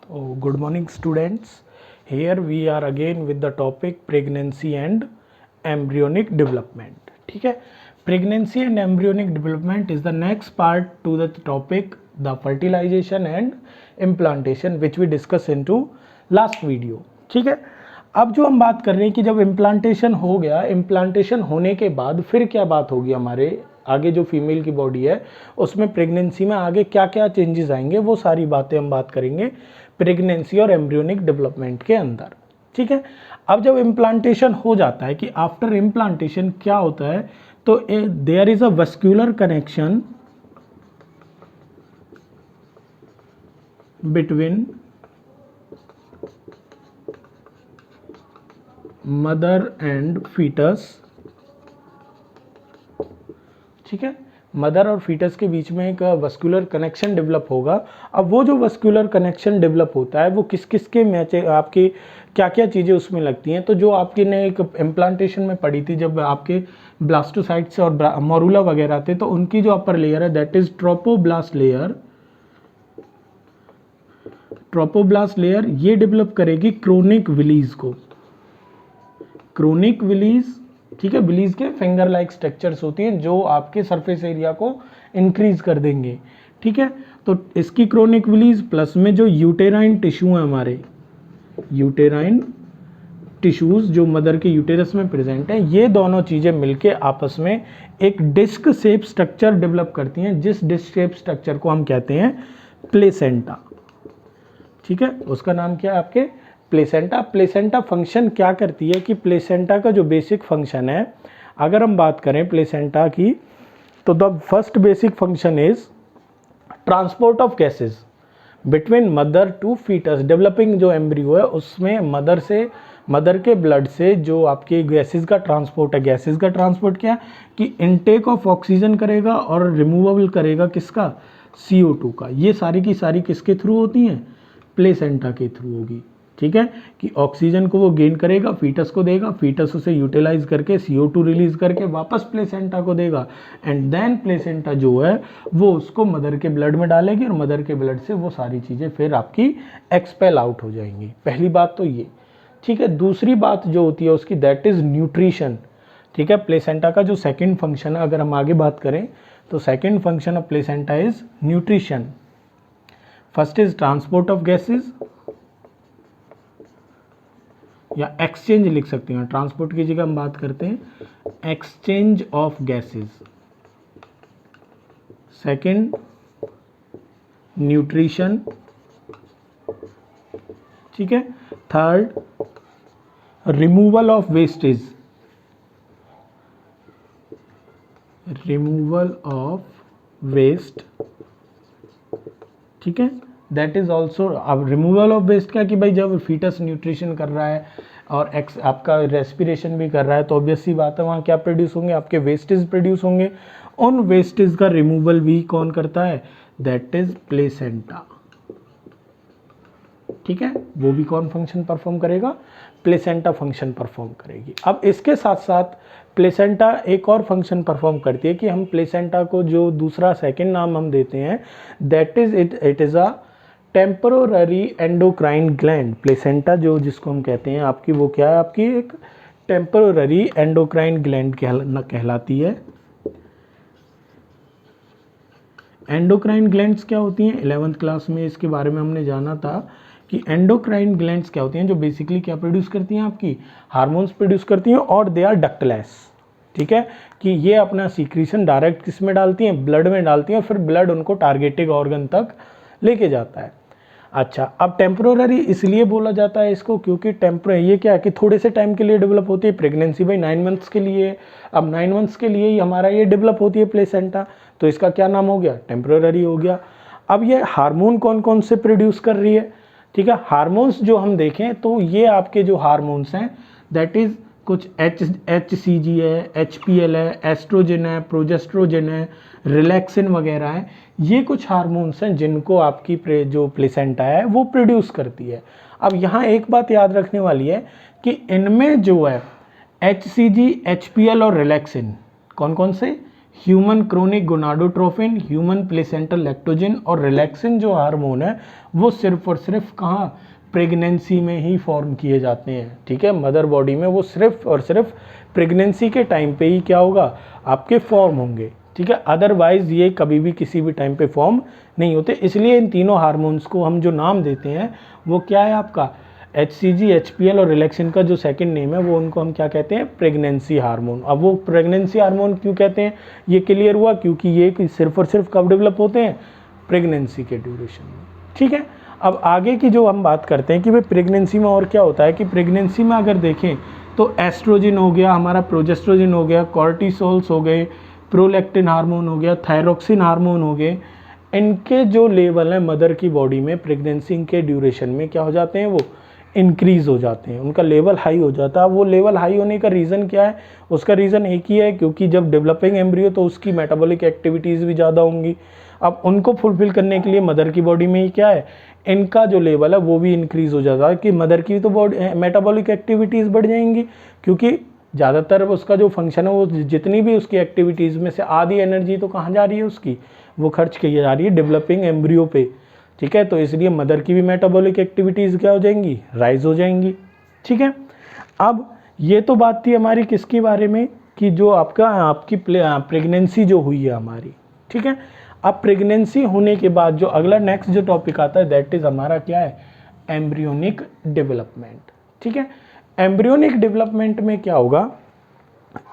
Oh, good morning, students. Here we are again with the topic pregnancy and embryonic development. ठीक है, pregnancy and embryonic development is the next part to the topic the fertilization and implantation which we discussed into last video. ठीक है, अब जो हम बात कर रहे हैं कि जब इम्प्लांटेशन हो गया, इम्प्लांटेशन होने के बाद फिर क्या बात होगी, हमारे आगे जो फीमेल की बॉडी है उसमें प्रेगनेंसी में आगे क्या क्या चेंजेस आएंगे, वो सारी बातें हम बात करेंगे प्रेगनेंसी और एम्ब्रियोनिक डेवलपमेंट के अंदर। ठीक है, अब जब इम्प्लांटेशन हो जाता है कि आफ्टर इम्प्लांटेशन क्या होता है, तो there is a vascular connection between mother and foetus. ठीक है, मदर और फीटस के बीच में एक वस्कुलर कनेक्शन डेवलप होगा। अब वो जो वस्कुलर कनेक्शन डेवलप होता है वो किस किस के मैच, आपकी क्या क्या चीज़ें उसमें लगती हैं। तो जो आपकी ने एक इम्प्लांटेशन में पड़ी थी, जब आपके ब्लास्टोसाइट्स और मोरूला वगैरह थे, तो उनकी जो अपर लेयर है that is trophoblast layer. Trophoblast layer ये डेवलप करेगी क्रोनिक विलीज को। क्रोनिक विलीज, ठीक है, विलीज के फिंगर लाइक स्ट्रक्चर्स होती हैं जो आपके सरफेस एरिया को इंक्रीज कर देंगे। ठीक है, तो इसकी क्रोनिक विलीज प्लस में जो यूटेराइन टिश्यू है, हमारे यूटेराइन टिश्यूज जो मदर के यूटेरस में प्रेजेंट है, ये दोनों चीजें मिलके आपस में एक डिस्क शेप स्ट्रक्चर डेवलप करती हैं, जिस डिस्क शेप स्ट्रक्चर को हम कहते हैं प्लेसेंटा। ठीक है, उसका नाम क्या है आपके प्लेसेंटा। प्लेसेंटा फंक्शन क्या करती है कि प्लेसेंटा का जो बेसिक फंक्शन है, अगर हम बात करें प्लेसेंटा की, तो the first basic function is transport of gases between mother to foetus. Developing जो एम्ब्रियो है उसमें मदर के ब्लड से जो आपके गैसेस का ट्रांसपोर्ट है। गैसेस का ट्रांसपोर्ट क्या है कि इनटेक ऑफ ऑक्सीजन करेगा और रिमूवेबल करेगा किसका, CO2 का। ये सारी की सारी किसके थ्रू होती हैं, प्लेसेंटा के थ्रू होगी। ठीक है, कि ऑक्सीजन को वो गेन करेगा, फीटस को देगा, फीटस उसे यूटिलाइज करके CO2 रिलीज करके वापस प्लेसेंटा को देगा, एंड देन प्लेसेंटा जो है वो उसको मदर के ब्लड में डालेगी और मदर के ब्लड से वो सारी चीज़ें फिर आपकी एक्सपेल आउट हो जाएंगी। पहली बात तो ये। ठीक है, दूसरी बात जो होती है उसकी दैट इज न्यूट्रिशन। ठीक है, प्लेसेंटा का जो सेकेंड फंक्शन है, अगर हम आगे बात करें तो second function of placenta is nutrition. First is transport of gases, या एक्सचेंज लिख सकते हैं, ट्रांसपोर्ट की जगह हम बात करते हैं exchange of gases. Second nutrition. ठीक है, third removal of wastage, removal of waste. ठीक है, दैट इज ऑल्सो। अब रिमूवल ऑफ वेस्ट क्या कि भाई जब फीटस न्यूट्रिशन कर रहा है और आपका रेस्पिरेशन भी कर रहा है, तो ऑब्वियस सी बात है वहाँ क्या प्रोड्यूस होंगे, आपके वेस्टेज प्रोड्यूस होंगे। उन वेस्टेज का रिमूवल भी कौन करता है, दैट इज प्लेसेंटा। ठीक है, वो भी कौन फंक्शन परफॉर्म करेगा, प्लेसेंटा फंक्शन परफॉर्म करेगी। अब इसके साथ साथ प्लेसेंटा एक और फंक्शन परफॉर्म करती है कि हम प्लेसेंटा को जो दूसरा सेकंड नाम हम देते हैं that is it is a temporary endocrine gland. Placenta जो जिसको हम कहते हैं आपकी, वो क्या है आपकी एक टेम्पररी एंडोक्राइन ग्लैंड कहलाती है। एंडोक्राइन ग्लैंड्स क्या होती हैं, 11th क्लास में इसके बारे में हमने जाना था कि एंडोक्राइन ग्लैंड्स क्या होती हैं, जो बेसिकली क्या प्रोड्यूस करती हैं, आपकी हार्मोन्स प्रोड्यूस करती हैं, और दे आर डक्टलेस। ठीक है, कि ये अपना सीक्रेशन डायरेक्ट किस में डालती हैं, ब्लड में डालती हैं, और फिर ब्लड उनको टारगेटेड ऑर्गन तक लेके जाता है। अच्छा, अब टेम्पररी इसलिए बोला जाता है इसको क्योंकि ये क्या है कि थोड़े से टाइम के लिए डेवलप होती है। प्रेगनेंसी भाई 9 मंथ्स के लिए, अब 9 मंथ्स के लिए ही हमारा ये डेवलप होती है प्लेसेंटा, तो इसका क्या नाम हो गया, टेम्पररी हो गया। अब ये हार्मोन कौन कौन से प्रोड्यूस कर रही है, ठीक है, हार्मोन्स जो हम देखें तो ये आपके जो हार्मोन्स हैं दैट इज कुछ HCG है, HPL है, एस्ट्रोजन है, प्रोजेस्ट्रोजन है, रिलैक्सिन वगैरह है। ये कुछ हार्मोन्स हैं जिनको आपकी जो प्लेसेंटा है वो प्रोड्यूस करती है। अब यहाँ एक बात याद रखने वाली है कि इनमें जो है HCG, HPL और रिलैक्सिन कौन कौन से, human chronic gonadotrophin, human placental lactogen और रिलैक्सिन जो हार्मोन है वो सिर्फ और सिर्फ कहाँ, प्रेगनेंसी में ही फॉर्म किए जाते हैं। ठीक है, मदर बॉडी में वो सिर्फ और सिर्फ प्रेगनेंसी के टाइम पे ही क्या होगा, आपके फॉर्म होंगे। ठीक है, अदरवाइज ये कभी भी किसी भी टाइम पे फॉर्म नहीं होते। इसलिए इन तीनों हार्मोन्स को हम जो नाम देते हैं वो क्या है आपका, HCG, HPL और रिलैक्सिन का जो सेकंड नेम है वो उनको हम क्या कहते हैं, प्रेगनेंसी हार्मोन। अब वो प्रेगनेंसी हार्मोन क्यों कहते हैं, ये क्लियर हुआ, क्योंकि ये सिर्फ और सिर्फ कब डेवलप होते हैं, प्रेगनेंसी के ड्यूरेशन में। ठीक है, अब आगे की जो हम बात करते हैं कि भाई प्रेगनेंसी में और क्या होता है, कि प्रेगनेंसी में अगर देखें तो एस्ट्रोजन हो गया हमारा, प्रोजेस्ट्रोजन हो गया, कॉर्टिसोल्स हो गए, प्रोलैक्टिन हार्मोन हो गया, थायरोक्सिन हार्मोन हो गए, इनके जो लेवल है मदर की बॉडी में प्रेगनेंसी के ड्यूरेशन में क्या हो जाते हैं, वो इंक्रीज़ हो जाते हैं, उनका लेवल हाई हो जाता है। वो लेवल हाई होने का रीज़न क्या है, उसका रीज़न एक ही है, क्योंकि जब डेवलपिंग एम्ब्रियो तो उसकी मेटाबॉलिक एक्टिविटीज़ भी ज़्यादा होंगी। अब उनको फुलफिल करने के लिए मदर की बॉडी में ही क्या है, इनका जो लेवल है वो भी इंक्रीज़ हो जाता है, कि मदर की तो बॉडी मेटाबॉलिक एक्टिविटीज़ बढ़ जाएंगी, क्योंकि ज़्यादातर उसका जो फंक्शन है वो जितनी भी उसकी एक्टिविटीज़ में से आधी एनर्जी तो कहाँ जा रही है उसकी, वो खर्च की जा रही है डेवलपिंग एम्ब्रियो पे। ठीक है, तो इसलिए मदर की भी मेटाबॉलिक एक्टिविटीज़ क्या हो जाएंगी, राइज हो जाएंगी। ठीक है, अब ये तो बात थी हमारी किसके बारे में, कि जो आपकी प्रेगनेंसी जो हुई है हमारी। ठीक है, अब प्रेगनेंसी होने के बाद जो अगला नेक्स्ट जो टॉपिक आता है दैट इज़ हमारा क्या है, एम्ब्रियोनिक डेवलपमेंट। ठीक है, एम्ब्रियोनिक डेवलपमेंट में क्या होगा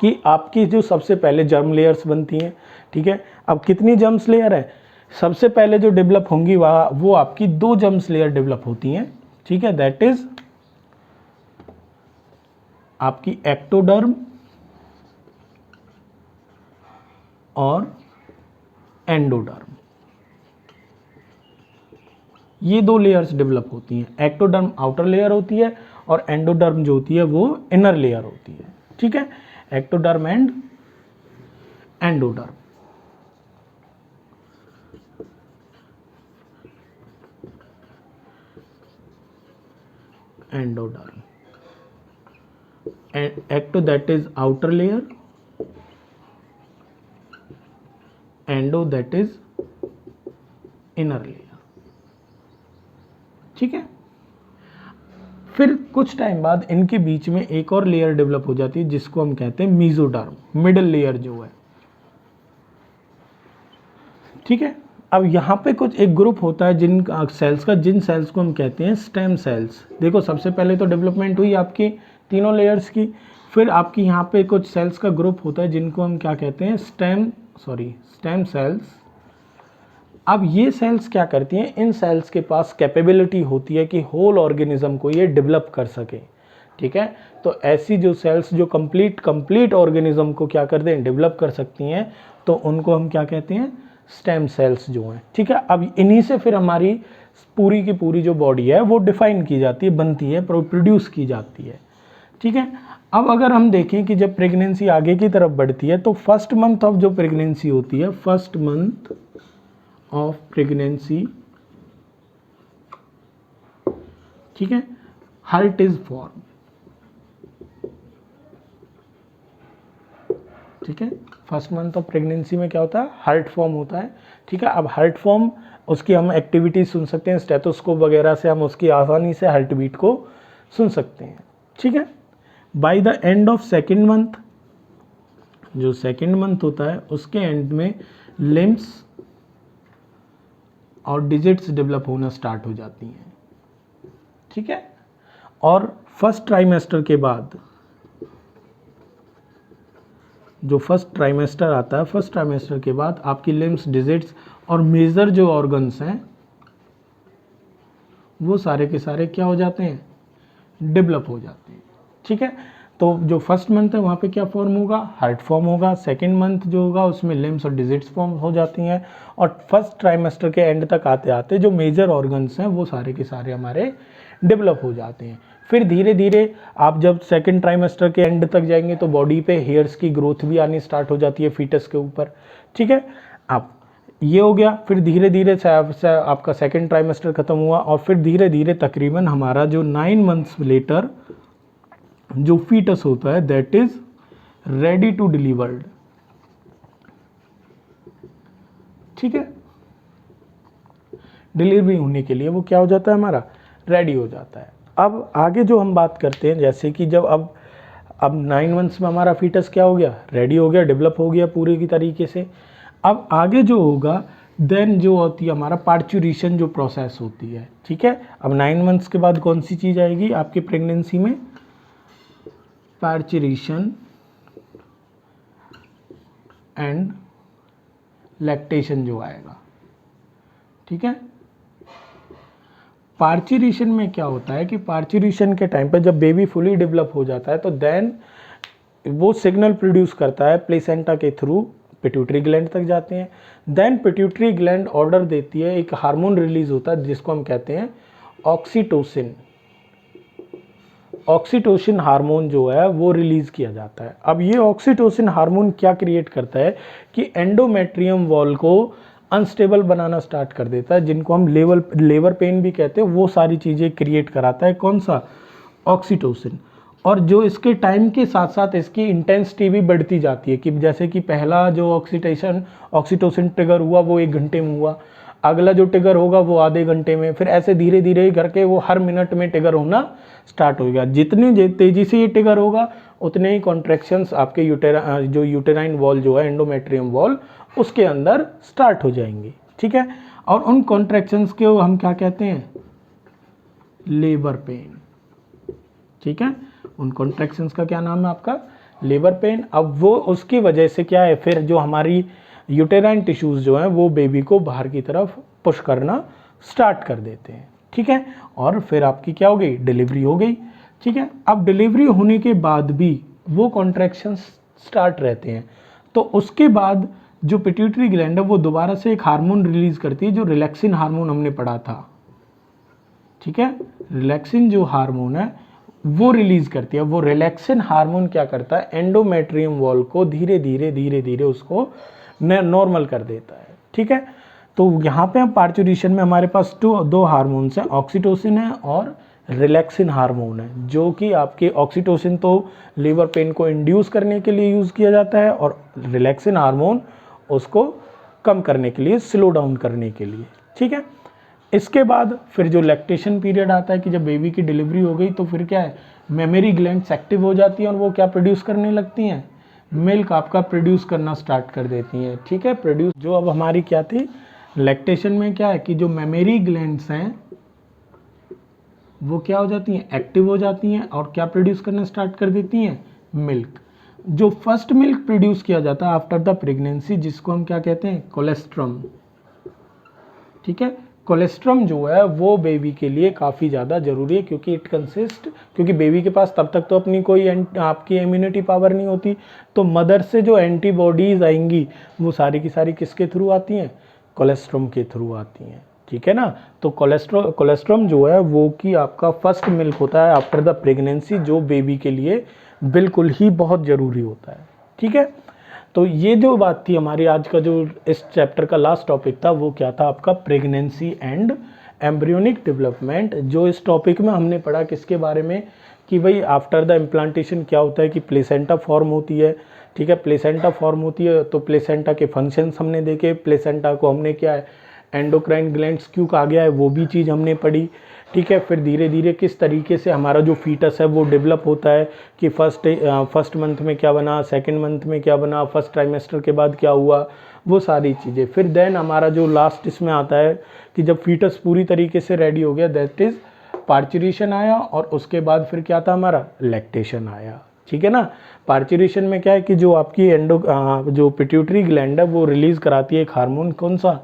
कि आपकी जो सबसे पहले जर्म लेयर्स बनती हैं। ठीक है, अब कितनी जर्म्स लेयर है, सबसे पहले जो डेवलप होंगी वो आपकी 2 जर्म्स लेयर डेवलप होती हैं। ठीक है, दैट इज आपकी एक्टोडर्म और एंडोडर्म, ये 2 लेयर्स डेवलप होती हैं। एक्टोडर्म आउटर लेयर होती है और एंडोडर्म जो होती है वो इनर लेयर होती है। ठीक है, ectoderm and endoderm. Endoderm, ecto that is outer layer, endo that is inner layer। ठीक है, फिर कुछ टाइम बाद इनके बीच में एक और लेयर डेवलप हो जाती है जिसको हम कहते हैं मीजोडर्म, मिडिल लेयर जो है। ठीक है, अब यहाँ पे कुछ एक ग्रुप होता है जिन सेल्स का, जिन सेल्स को हम कहते हैं स्टेम सेल्स। देखो सबसे पहले तो डेवलपमेंट हुई आपकी तीनों लेयर्स की, फिर आपकी यहाँ पे कुछ सेल्स का ग्रुप होता है जिनको हम क्या कहते हैं, स्टेम सेल्स। अब ये सेल्स क्या करती हैं, इन सेल्स के पास कैपेबिलिटी होती है कि होल ऑर्गेनिज्म को ये डेवलप कर सके। ठीक है, तो ऐसी जो सेल्स जो कंप्लीट ऑर्गेनिज्म को क्या कर दें, डेवलप कर सकती हैं, तो उनको हम क्या कहते हैं, स्टेम सेल्स जो हैं। ठीक है, अब इन्हीं से फिर हमारी पूरी की पूरी जो बॉडी है वो डिफाइन की जाती है, बनती है, प्रोड्यूस की जाती है। ठीक है, अब अगर हम देखें कि जब प्रेगनेंसी आगे की तरफ बढ़ती है तो फर्स्ट मंथ ऑफ जो प्रेगनेंसी होती है, फर्स्ट मंथ ऑफ प्रेगनेंसी, ठीक है, हर्ट इज फॉर्म। ठीक है, फर्स्ट मंथ ऑफ प्रेगनेंसी में क्या होता है, हर्ट फॉर्म होता है। ठीक है, अब हर्ट फॉर्म उसकी हम एक्टिविटीज सुन सकते हैं, स्टेथोस्कोप वगैरह से हम उसकी आसानी से हार्ट बीट को सुन सकते हैं। ठीक है, by the end of second month, जो सेकेंड मंथ होता है उसके एंड में लिम्स और डिजिट्स डेवलप होना स्टार्ट हो जाती हैं। ठीक है, और फर्स्ट ट्राइमेस्टर के बाद जो फर्स्ट ट्राइमेस्टर आता है, फर्स्ट ट्राइमेस्टर के बाद आपकी लिम्स, डिजिट्स और मेजर जो ऑर्गन्स हैं वो सारे के सारे क्या हो जाते हैं, डेवलप हो जाते हैं। ठीक है, तो जो फर्स्ट मंथ है वहाँ पे क्या फॉर्म होगा, हार्ट फॉर्म होगा। सेकेंड मंथ जो होगा उसमें लिम्स और डिजिट्स फॉर्म हो जाती हैं, और फर्स्ट ट्राइमेस्टर के एंड तक आते आते जो मेजर ऑर्गन्स हैं वो सारे के सारे हमारे डेवलप हो जाते हैं। फिर धीरे धीरे आप जब सेकेंड ट्राइमेस्टर के एंड तक जाएंगे तो बॉडी पे हेयर्स की ग्रोथ भी आनी स्टार्ट हो जाती है फीटस के ऊपर। ठीक है, अब ये हो गया, फिर धीरे धीरे आपका सेकेंड ट्राइमेस्टर खत्म हुआ, और फिर धीरे धीरे तकरीबन हमारा जो 9 मंथ्स लेटर जो फीटस होता है that is ready to delivered. ठीक है। डिलीवरी होने के लिए वो क्या हो जाता है हमारा, रेडी हो जाता है। अब आगे जो हम बात करते हैं, जैसे कि जब अब 9 मंथ्स में हमारा फीटस क्या हो गया, रेडी हो गया, डेवलप हो गया पूरे की तरीके से। अब आगे जो होगा देन जो होती है हमारा पार्चुरेशन जो प्रोसेस होती है, ठीक है। अब 9 मंथ्स के बाद कौन सी चीज़ आएगी आपकी प्रेगनेंसी में, पार्चुरेशन एंड लैक्टेशन जो आएगा, ठीक है। पार्चुरेशन में क्या होता है कि पार्चुरेशन के टाइम पर जब बेबी फुली डेवलप हो जाता है तो देन वो सिग्नल प्रोड्यूस करता है प्लेसेंटा के थ्रू, पिट्यूटरी ग्लैंड तक जाते हैं। देन पिट्यूटरी ग्लैंड ऑर्डर देती है, एक हार्मोन रिलीज होता है जिसको हम कहते हैं ऑक्सीटोसिन। ऑक्सीटोसिन हार्मोन जो है वो रिलीज किया जाता है। अब ये ऑक्सीटोसिन हार्मोन क्या क्रिएट करता है कि एंडोमेट्रियम वॉल को अनस्टेबल बनाना स्टार्ट कर देता है, जिनको हम लेबर पेन भी कहते हैं, वो सारी चीज़ें क्रिएट कराता है कौन सा, ऑक्सीटोसिन। और जो इसके टाइम के साथ साथ इसकी इंटेंसिटी भी बढ़ती जाती है, कि जैसे कि पहला जो ऑक्सीटोसिन ट्रिगर हुआ वो 1 घंटे में हुआ, अगला जो ट्रिगर होगा वो आधे घंटे में, फिर ऐसे धीरे धीरे करके वो हर मिनट में ट्रिगर होना स्टार्ट हो गया। जितनी तेज़ी से ये ट्रिगर होगा उतने ही कॉन्ट्रैक्शंस आपके जो यूटेराइन वॉल जो है, एंडोमेट्रियम वॉल, उसके अंदर स्टार्ट हो जाएंगे, ठीक है। और उन कॉन्ट्रैक्शंस को हम क्या कहते हैं, लेबर पेन, ठीक है। उन कॉन्ट्रैक्शंस का क्या नाम है आपका, लेबर पेन। अब वो उसकी वजह से क्या है, फिर जो हमारी यूटेराइन टिश्यूज़ जो हैं वो बेबी को बाहर की तरफ पुश करना स्टार्ट कर देते हैं, ठीक है। और फिर आपकी क्या हो गई, डिलीवरी हो गई, ठीक है। अब डिलीवरी होने के बाद भी वो कॉन्ट्रैक्शंस स्टार्ट रहते हैं, तो उसके बाद जो पिट्यूटरी ग्लैंड है वो दोबारा से एक हार्मोन रिलीज करती है, जो रिलैक्सिन हार्मोन हमने पढ़ा था, ठीक है। रिलैक्सिन जो हार्मोन है वो रिलीज करती है। वो रिलैक्सिन हार्मोन क्या करता है, एंडोमेट्रियम वॉल को धीरे धीरे उसको नॉर्मल कर देता है, ठीक है। तो यहाँ पे हम पार्चुरेशन में हमारे पास दो हार्मोन्स हैं, ऑक्सीटोसिन है और रिलैक्सिन हार्मोन है, जो कि आपके ऑक्सीटोसिन तो लेबर पेन को इंड्यूस करने के लिए यूज़ किया जाता है और रिलैक्सिन हार्मोन उसको कम करने के लिए, स्लो डाउन करने के लिए, ठीक है। इसके बाद फिर जो लैक्टेशन पीरियड आता है कि जब बेबी की डिलीवरी हो गई तो फिर क्या है, मेमोरी ग्लैंड्स एक्टिव हो जाती हैं और वो क्या प्रोड्यूस करने लगती हैं, मिल्क आपका प्रोड्यूस करना स्टार्ट कर देती हैं, ठीक है। प्रोड्यूस जो अब हमारी क्या थी, लैक्टेशन में क्या है कि जो मेमोरी ग्लैंड्स हैं वो क्या हो जाती हैं, एक्टिव हो जाती हैं और क्या प्रोड्यूस करना स्टार्ट कर देती हैं, मिल्क। जो फर्स्ट मिल्क प्रोड्यूस किया जाता है आफ्टर द प्रेगनेंसी, जिसको हम क्या कहते हैं, कोलेस्ट्रम, ठीक है। कोलेस्ट्रम जो है वो बेबी के लिए काफ़ी ज़्यादा ज़रूरी है, क्योंकि बेबी के पास तब तक तो अपनी कोई आपकी इम्यूनिटी पावर नहीं होती, तो मदर से जो एंटीबॉडीज़ आएंगी वो सारी की सारी किसके थ्रू आती हैं, कोलेस्ट्रम के थ्रू आती हैं, ठीक है ना। तो कोलेस्ट्रम जो है वो कि आपका फर्स्ट मिल्क होता है आफ्टर द प्रेगनेंसी, जो बेबी के लिए बिल्कुल ही बहुत ज़रूरी होता है, ठीक है। तो ये जो बात थी हमारी आज का, जो इस चैप्टर का लास्ट टॉपिक था, वो क्या था आपका, प्रेगनेंसी एंड एम्ब्रियोनिक डेवलपमेंट। जो इस टॉपिक में हमने पढ़ा किसके बारे में, कि भाई आफ्टर द इम्प्लांटेशन क्या होता है कि प्लेसेंटा फॉर्म होती है, ठीक है। प्लेसेंटा फॉर्म होती है तो प्लेसेंटा के फंक्शंस हमने देखे, प्लेसेंटा को हमने क्या है, एंडोक्राइन ग्लैंड्स क्यों कहा गया है वो भी चीज़ हमने पढ़ी, ठीक है। फिर धीरे धीरे किस तरीके से हमारा जो फीटस है वो डेवलप होता है, कि फर्स्ट मंथ में क्या बना, सेकंड मंथ में क्या बना, फर्स्ट ट्राइमेस्टर के बाद क्या हुआ, वो सारी चीज़ें। फिर देन हमारा जो लास्ट इसमें आता है कि जब फीटस पूरी तरीके से रेडी हो गया, दैट इज़ पार्चुरेशन आया, और उसके बाद फिर क्या था हमारा, लैक्टेशन आया, ठीक है ना। पार्चुरेशन में क्या है कि जो आपकी जो पिट्यूटरी ग्लैंड है वो रिलीज़ कराती है एक हार्मोन, कौन सा,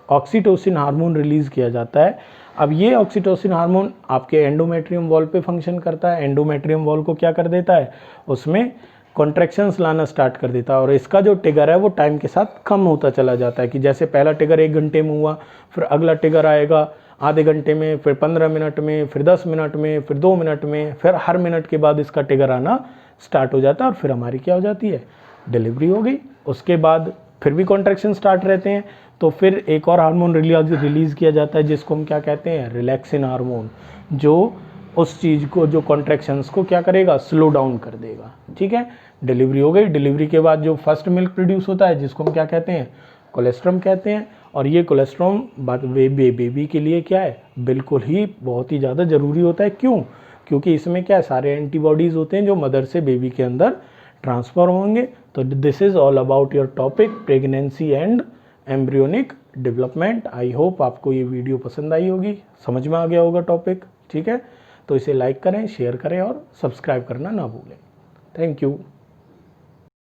ऑक्सीटोसिन हार्मोन रिलीज़ किया जाता है। अब ये ऑक्सीटोसिन हार्मोन आपके एंडोमेट्रियम वॉल पे फंक्शन करता है, एंडोमेट्रियम वॉल को क्या कर देता है, उसमें कॉन्ट्रैक्शंस लाना स्टार्ट कर देता है, और इसका जो ट्रिगर है वो टाइम के साथ कम होता चला जाता है, कि जैसे पहला ट्रिगर 1 घंटे में हुआ, फिर अगला ट्रिगर आएगा आधे घंटे में, फिर 15 मिनट में, फिर 10 मिनट में, फिर 2 मिनट में, फिर हर मिनट के बाद इसका ट्रिगर आना स्टार्ट हो जाता है, और फिर हमारी क्या हो जाती है, डिलीवरी हो गई। उसके बाद फिर भी कॉन्ट्रैक्शन स्टार्ट रहते हैं, तो फिर एक और हार्मोन रिलीज़ किया जाता है जिसको हम क्या कहते हैं, रिलैक्सिन हार्मोन, जो उस चीज़ को, जो कॉन्ट्रैक्शंस को क्या करेगा, स्लो डाउन कर देगा, ठीक है। डिलीवरी हो गई, डिलीवरी के बाद जो फर्स्ट मिल्क प्रोड्यूस होता है जिसको हम क्या कहते हैं, कोलेस्ट्रम कहते हैं, और ये कोलेस्ट्रॉल बेबी के लिए क्या है, बिल्कुल ही बहुत ही ज़्यादा ज़रूरी होता है। क्यों? क्योंकि इसमें क्या है, सारे एंटीबॉडीज़ होते हैं जो मदर से बेबी के अंदर ट्रांसफर होंगे। तो this is all about your topic pregnancy and embryonic development. I hope आपको ये वीडियो पसंद आई होगी, समझ में आ गया होगा टॉपिक। ठीक है, तो इसे लाइक करें, शेयर करें और सब्सक्राइब करना ना भूलें। Thank you.